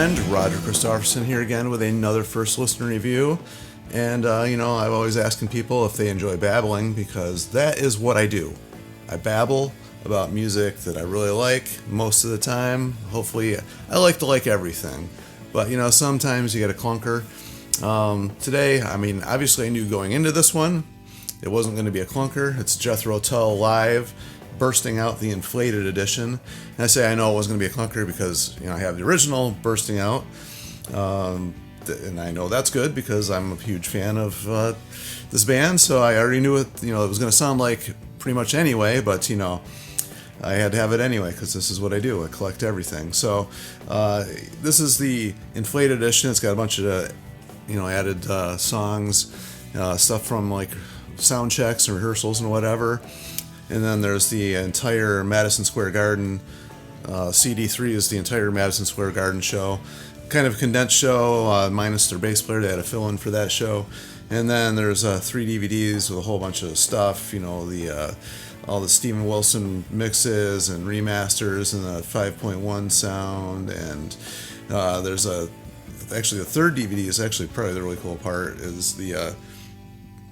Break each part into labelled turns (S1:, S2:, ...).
S1: friend, Roger Christopherson here again with another first listener review. And, I'm always asking people if they enjoy babbling because that is what I do. I babble about music that I really like most of the time. Hopefully, I like to like everything. But, sometimes you get a clunker. Today, obviously I knew going into this one, it wasn't going to be a clunker. It's Jethro Tull live, bursting out the inflated edition. And I say I know it wasn't going to be a clunker because, I have the original bursting out. And I know that's good because I'm a huge fan of this band. So I already knew it, it was going to sound like pretty much anyway, but, I had to have it anyway because this is what I do. I collect everything. So this is the inflated edition. It's got a bunch of, added songs, stuff from like sound checks and rehearsals and whatever. And then there's the entire Madison Square Garden. CD3 is the entire Madison Square Garden show. Kind of a condensed show, minus their bass player. They had a fill-in for that show. And then there's 3 DVDs with a whole bunch of stuff. All the Steven Wilson mixes and remasters and the 5.1 sound. And there's actually the third DVD is actually probably the really cool part is the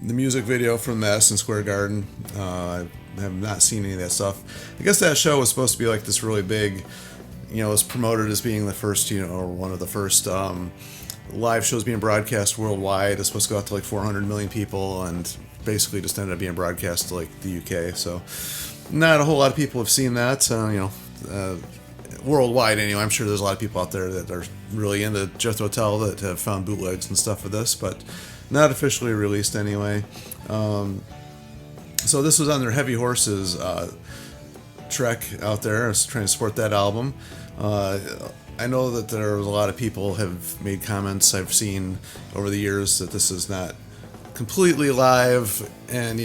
S1: music video from Madison Square Garden. I have not seen any of that stuff. I guess that show was supposed to be like this really big, it was promoted as being the first, or one of the first live shows being broadcast worldwide. It's supposed to go out to like 400 million people and basically just ended up being broadcast to like the UK. So not a whole lot of people have seen that, worldwide anyway. I'm sure there's a lot of people out there that are really into Jethro Tull that have found bootlegs and stuff of this, but not officially released anyway. So this was on their Heavy Horses trek out there. I was trying to support that album. I know that there was a lot of people have made comments I've seen over the years that this is not completely live, and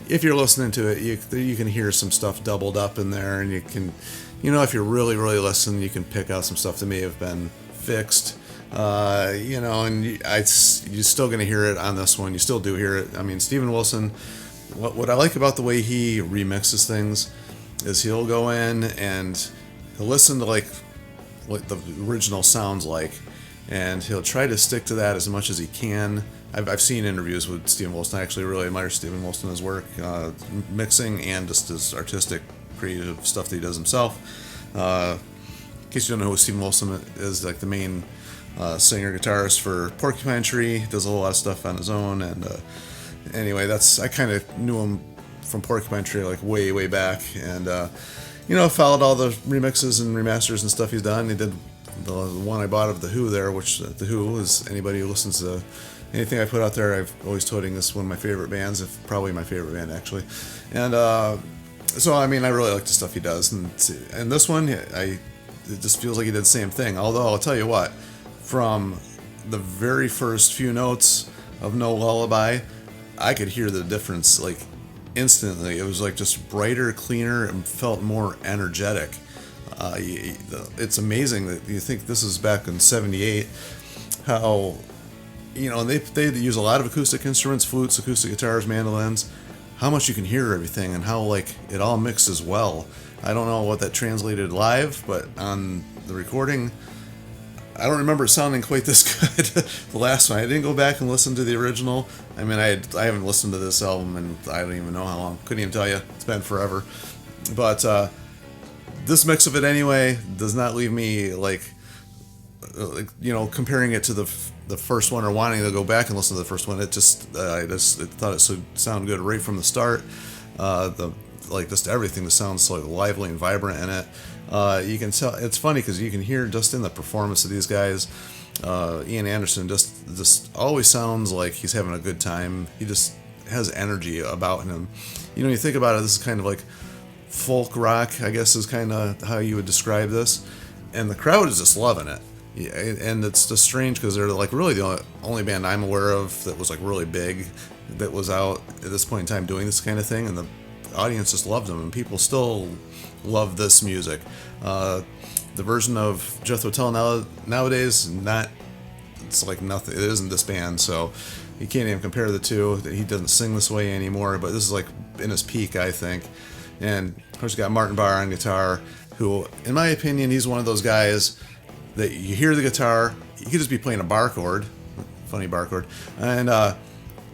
S1: if you're listening to it, you can hear some stuff doubled up in there, and you can, if you're really listening, you can pick out some stuff that may have been fixed. And you're still going to hear it on this one. You still do hear it. Steven Wilson, what I like about the way he remixes things is he'll go in and he'll listen to like what the original sounds like, and he'll try to stick to that as much as he can. I've seen interviews with Steven Wilson. I actually really admire Steven Wilson, his work, mixing and just his artistic, creative stuff that he does himself. In case you don't know who Steven Wilson is, like the main singer guitarist for Porcupine Tree. He does a whole lot of stuff on his own, and anyway, I kind of knew him from Porcupine Tree like way back, and followed all the remixes and remasters and stuff he's done. He did the one I bought of The Who there, which The Who is, anybody who listens to anything I put out there, I've always told him this is one of my favorite bands, probably my favorite band actually. And so I really like the stuff he does, and this one it just feels like he did the same thing. Although I'll tell you what, from the very first few notes of No Lullaby, I could hear the difference like instantly. It was like just brighter, cleaner, and felt more energetic. It's amazing that you think this is back in '78, how they use a lot of acoustic instruments, flutes, acoustic guitars, mandolins, how much you can hear everything and how like it all mixes well. I don't know what that translated live, but on the recording, I don't remember it sounding quite this good. The last one, I didn't go back and listen to the original. I haven't listened to this album and I don't even know how long. Couldn't even tell you. It's been forever. But this mix of it anyway does not leave me comparing it to the first one or wanting to go back and listen to the first one. It just I thought it sounded good right from the start. Just everything that sounds so lively and vibrant in it. You can tell. It's funny because you can hear just in the performance of these guys. Ian Anderson just always sounds like he's having a good time. He just has energy about him. You think about it, this is kind of like folk rock, I guess is kind of how you would describe this. And the crowd is just loving it. Yeah, and it's just strange because they're like really the only band I'm aware of that was like really big that was out at this point in time doing this kind of thing, and the audience just loved them, and people still love this music. The version of Jethro Tull nowadays, it's like nothing. It isn't this band, so you can't even compare the two. He doesn't sing this way anymore, but this is like in his peak, I think. And of course, you got Martin Barre on guitar, who, in my opinion, he's one of those guys. that you hear the guitar. He could just be playing a bar chord, funny bar chord, and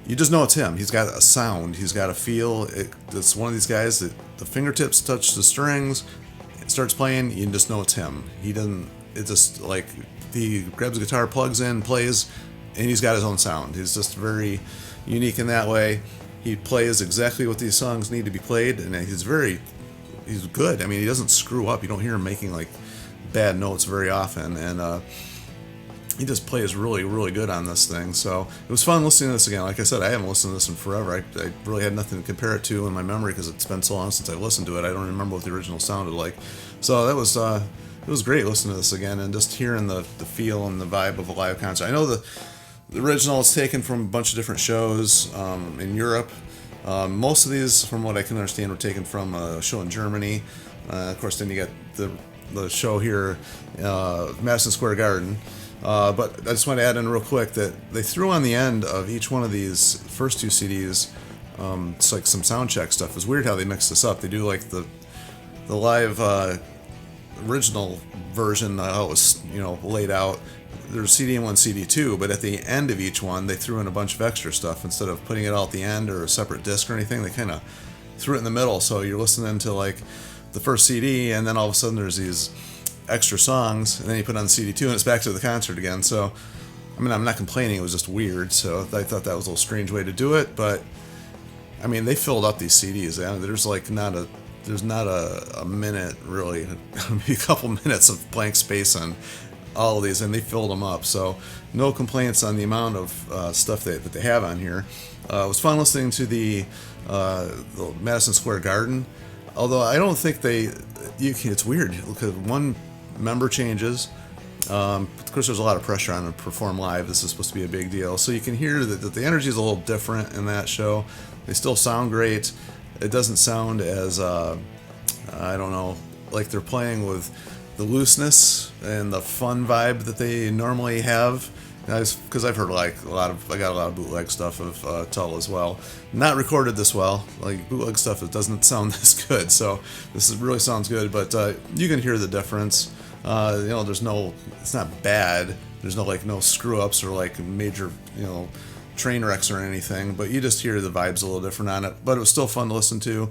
S1: you just know it's him. He's got a sound. He's got a feel. It's one of these guys that the fingertips touch the strings. It starts playing. You just know it's him. He doesn't. It's just like he grabs a guitar, plugs in, plays, and he's got his own sound. He's just very unique in that way. He plays exactly what these songs need to be played, and he's good. I mean, he doesn't screw up. You don't hear him making like bad notes very often, and he just plays really, really good on this thing. So it was fun listening to this again. Like I said, I haven't listened to this in forever. I really had nothing to compare it to in my memory because it's been so long since I listened to it. I don't remember what the original sounded like. So that was it was great listening to this again and just hearing the feel and the vibe of a live concert. I know the original is taken from a bunch of different shows in Europe. Most of these, from what I can understand, were taken from a show in Germany. Of course, then you got the show here, Madison Square Garden. But I just want to add in real quick that they threw on the end of each one of these first two CDs, it's like some sound check stuff. It's weird how they mix this up. They do like the live original version, how it was laid out. There's CD1, CD2, but at the end of each one, they threw in a bunch of extra stuff. Instead of putting it all at the end or a separate disc or anything, they kind of threw it in the middle. So you're listening to like the first CD, and then all of a sudden there's these extra songs, and then you put on CD2, and it's back to the concert again. So, I mean, I'm not complaining. It was just weird. So I thought that was a little strange way to do it. But I mean, they filled up these CDs. There's like not a minute really, maybe a couple minutes of blank space on all of these, and they filled them up. So no complaints on the amount of stuff that they have on here. It was fun listening to the Madison Square Garden, although I don't think it's weird because one member changes. Of course, there's a lot of pressure on them to perform live. This is supposed to be a big deal, so you can hear that the energy is a little different in that show. They still sound great. It doesn't sound as I don't know, like they're playing with the looseness and the fun vibe that they normally have. Because I've heard I got a lot of bootleg stuff of Tull as well. Not recorded this well, like bootleg stuff that doesn't sound this good. So this really sounds good, but you can hear the difference. It's not bad. There's no screw ups or like major train wrecks or anything. But you just hear the vibes a little different on it. But it was still fun to listen to.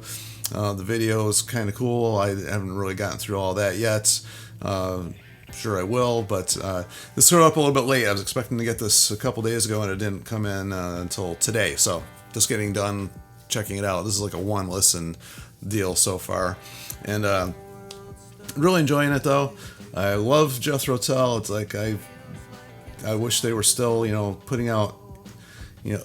S1: The video is kind of cool. I haven't really gotten through all that yet. Sure I will, but this showed up a little bit late. I was expecting to get this a couple days ago, and it didn't come in until today. So just getting done checking it out. This is like a one listen deal so far, and really enjoying it though. I love Jethro Tull. It's like I wish they were still putting out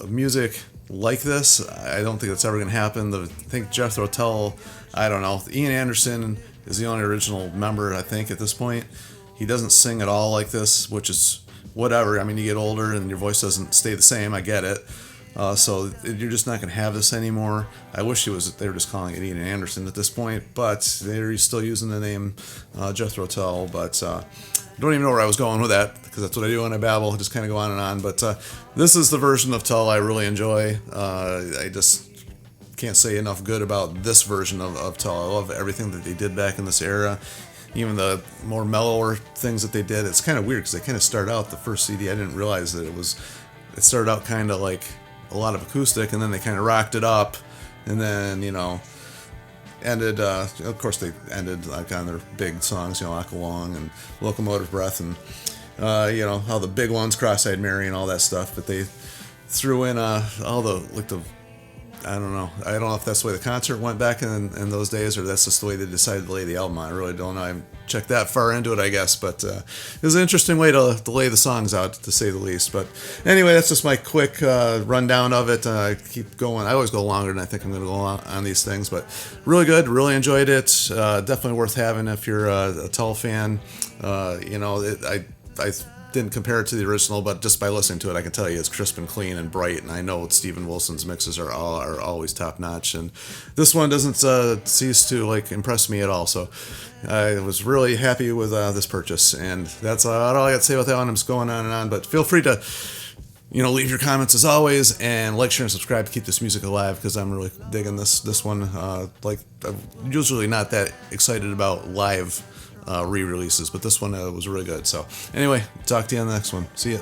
S1: music like this. I don't think it's ever going to happen. I think Jethro Tull, I don't know. Ian Anderson is the only original member, I think, at this point. He doesn't sing at all like this, which is whatever. I mean, you get older and your voice doesn't stay the same. I get it. So you're just not going to have this anymore. I wish they were just calling it Ian Anderson at this point, but they're still using the name Jethro Tull. But I don't even know where I was going with that, because that's what I do when I babble. I just kind of go on and on. But this is the version of Tull I really enjoy. I just can't say enough good about this version of Tull. I love everything that they did back in this era. Even the more mellower things that they did. It's kind of weird because they kind of start out the first CD. I didn't realize that it started out kind of like a lot of acoustic, and then they kind of rocked it up, and then ended. Of course, they ended like on their big songs, Aqualung and Locomotive Breath, and how the big ones, Cross-Eyed Mary, and all that stuff. But they threw in all the I don't know if that's the way the concert went back in those days, or that's just the way they decided to lay the album on. I really don't know. I haven't checked that far into it, I guess, but it was an interesting way to lay the songs out, to say the least. But anyway, that's just my quick rundown of it. I keep going. I always go longer than I think I'm going to go on these things, but really good. Really enjoyed it. Definitely worth having if you're a Tull fan. I didn't compare it to the original, but just by listening to it, I can tell you it's crisp and clean and bright, and I know Steven Wilson's mixes are always top notch, and this one doesn't cease to impress me at all. So I was really happy with this purchase, and that's all I got to say about that one. I'm just going on and on, but feel free to leave your comments as always, and like, share, and subscribe to keep this music alive, because I'm really digging this one. I'm usually not that excited about live re-releases, but this one was really good. So anyway, talk to you on the next one. See ya.